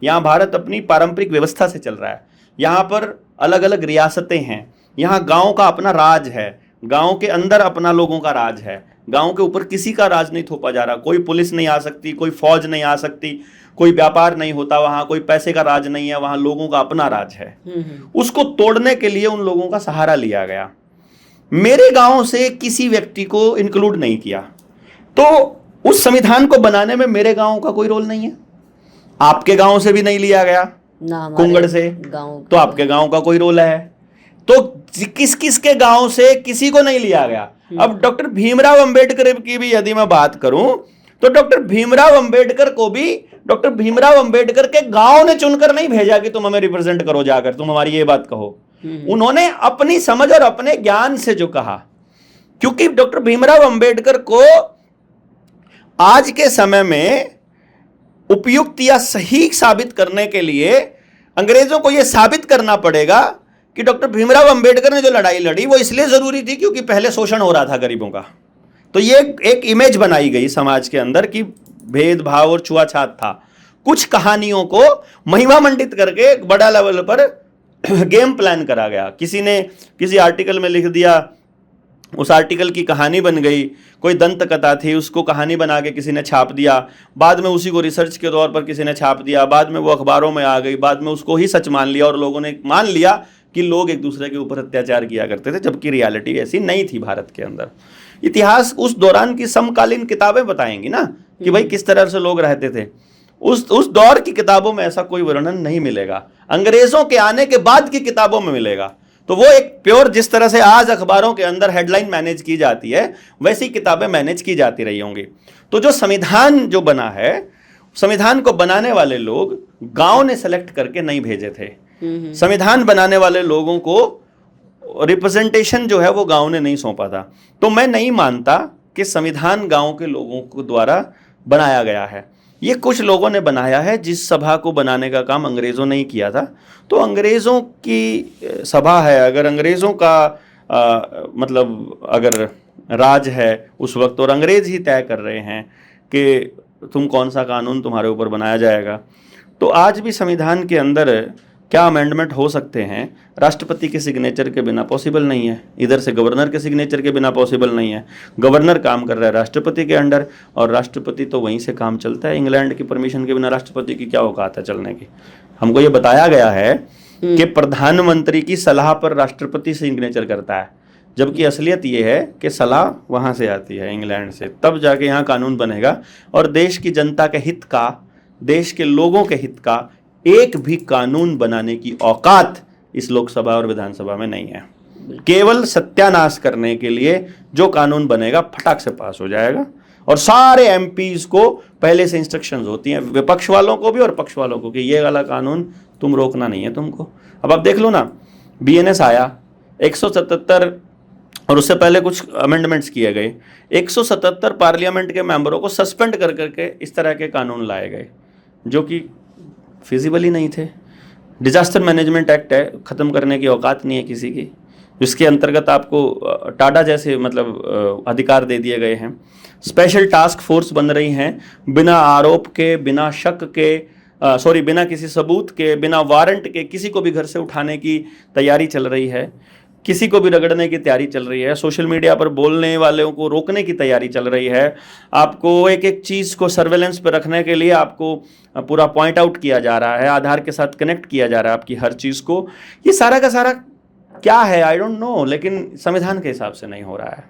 यहाँ भारत अपनी पारंपरिक व्यवस्था से चल रहा है। यहाँ पर अलग अलग रियासतें हैं, यहाँ गांव का अपना राज है, गांव के अंदर अपना लोगों का राज है, गांव के ऊपर किसी का राज नहीं थोपा जा रहा। कोई पुलिस नहीं आ सकती, कोई फौज नहीं आ सकती, कोई व्यापार नहीं होता वहां, कोई पैसे का राज नहीं है, वहां लोगों का अपना राज है। उसको तोड़ने के लिए उन लोगों का सहारा लिया गया। मेरे गांव से किसी व्यक्ति को इंक्लूड नहीं किया, तो उस संविधान को बनाने में मेरे गांव का कोई रोल नहीं है। आपके गांव से भी नहीं लिया गया ना, कुंगड़ से, तो आपके गांव का कोई रोल है? तो किस किस के गांव से किसी को नहीं लिया गया। अब डॉक्टर भीमराव अंबेडकर की भी यदि मैं बात करूं तो डॉक्टर भीमराव अंबेडकर को भी डॉक्टर भीमराव अंबेडकर के गांव ने चुनकर नहीं भेजा कि तुम हमें रिप्रेजेंट करो, जाकर तुम हमारी ये बात कहो। उन्होंने अपनी समझ और अपने ज्ञान से जो कहा, क्योंकि डॉक्टर भीमराव अंबेडकर को आज के समय में उपयुक्त या सही साबित करने के लिए अंग्रेजों को यह साबित करना पड़ेगा कि डॉक्टर भीमराव अंबेडकर ने जो लड़ाई लड़ी वो इसलिए जरूरी थी क्योंकि पहले शोषण हो रहा था गरीबों का। तो ये एक इमेज बनाई गई समाज के अंदर कि भेदभाव और छुआछात था। कुछ कहानियों को महिमा मंडित करके एक बड़ा लेवल पर गेम प्लान करा गया। किसी ने किसी आर्टिकल में लिख दिया, उस आर्टिकल की कहानी बन गई। कोई दंत कथा थी, उसको कहानी बना के किसी ने छाप दिया, बाद में उसी को रिसर्च के तौर पर किसी ने छाप दिया, बाद में वो अखबारों में आ गई, बाद में उसको ही सच मान लिया और लोगों ने मान लिया कि लोग एक दूसरे के ऊपर अत्याचार किया करते थे, जबकि रियलिटी ऐसी नहीं थी भारत के अंदर। इतिहास उस दौरान की समकालीन किताबें बताएंगी ना कि भाई किस तरह से लोग रहते थे। उस दौर की किताबों में ऐसा कोई वर्णन नहीं मिलेगा, अंग्रेजों के आने के बाद की किताबों में मिलेगा। तो वो एक प्योर, जिस तरह से आज अखबारों के अंदर हेडलाइन मैनेज की जाती है, वैसी किताबें मैनेज की जाती रही होंगी। तो जो संविधान जो बना है, संविधान को बनाने वाले लोग गांव ने सेलेक्ट करके नहीं भेजे थे। संविधान बनाने वाले लोगों को रिप्रेजेंटेशन जो है वो गांव ने नहीं सौंपा था। तो मैं नहीं मानता कि संविधान गांव के लोगों को द्वारा बनाया गया है। ये कुछ लोगों ने बनाया है। जिस सभा को बनाने का काम अंग्रेजों ने ही किया था, तो अंग्रेजों की सभा है। अगर अंग्रेजों का मतलब अगर राज है उस वक्त, और अंग्रेज ही तय कर रहे हैं कि तुम कौन सा कानून तुम्हारे ऊपर बनाया जाएगा, तो आज भी संविधान के अंदर क्या अमेंडमेंट हो सकते हैं, राष्ट्रपति के सिग्नेचर के बिना पॉसिबल नहीं है। इधर से गवर्नर के सिग्नेचर के बिना पॉसिबल नहीं है। गवर्नर काम कर रहा है राष्ट्रपति के अंडर, और राष्ट्रपति तो वहीं से काम चलता है। इंग्लैंड की परमिशन के बिना राष्ट्रपति की क्या औकात है चलने की। हमको ये बताया गया है कि प्रधानमंत्री की सलाह पर राष्ट्रपति सिग्नेचर करता है, जबकि असलियत ये है कि सलाह वहाँ से आती है इंग्लैंड से, तब जाके यहाँ कानून बनेगा। और देश की जनता के हित का, देश के लोगों के हित का एक भी कानून बनाने की औकात इस लोकसभा और विधानसभा में नहीं है। केवल सत्यानाश करने के लिए जो कानून बनेगा फटाक से पास हो जाएगा, और सारे एमपीज को पहले से इंस्ट्रक्शंस होती हैं, विपक्ष वालों को भी और पक्ष वालों को, कि ये वाला कानून तुम रोकना नहीं है तुमको। अब आप देख लो ना, बीएनएस आया 177, और उससे पहले कुछ अमेंडमेंट्स किए गए। 177 पार्लियामेंट के मेंबरों को सस्पेंड कर करके इस तरह के कानून लाए गए जो कि फिजिबल ही नहीं थे। डिजास्टर मैनेजमेंट एक्ट है, ख़त्म करने की औकात नहीं है किसी की, जिसके अंतर्गत आपको टाडा जैसे मतलब अधिकार दे दिए गए हैं। स्पेशल टास्क फोर्स बन रही हैं, बिना आरोप के, बिना शक के, बिना किसी सबूत के, बिना वारंट के किसी को भी घर से उठाने की तैयारी चल रही है, किसी को भी रगड़ने की तैयारी चल रही है, सोशल मीडिया पर बोलने वालों को रोकने की तैयारी चल रही है। आपको एक एक चीज़ को सर्वेलेंस पर रखने के लिए आपको पूरा पॉइंट आउट किया जा रहा है, आधार के साथ कनेक्ट किया जा रहा है आपकी हर चीज़ को। ये सारा का सारा क्या है आई डोंट नो, लेकिन संविधान के हिसाब से नहीं हो रहा है।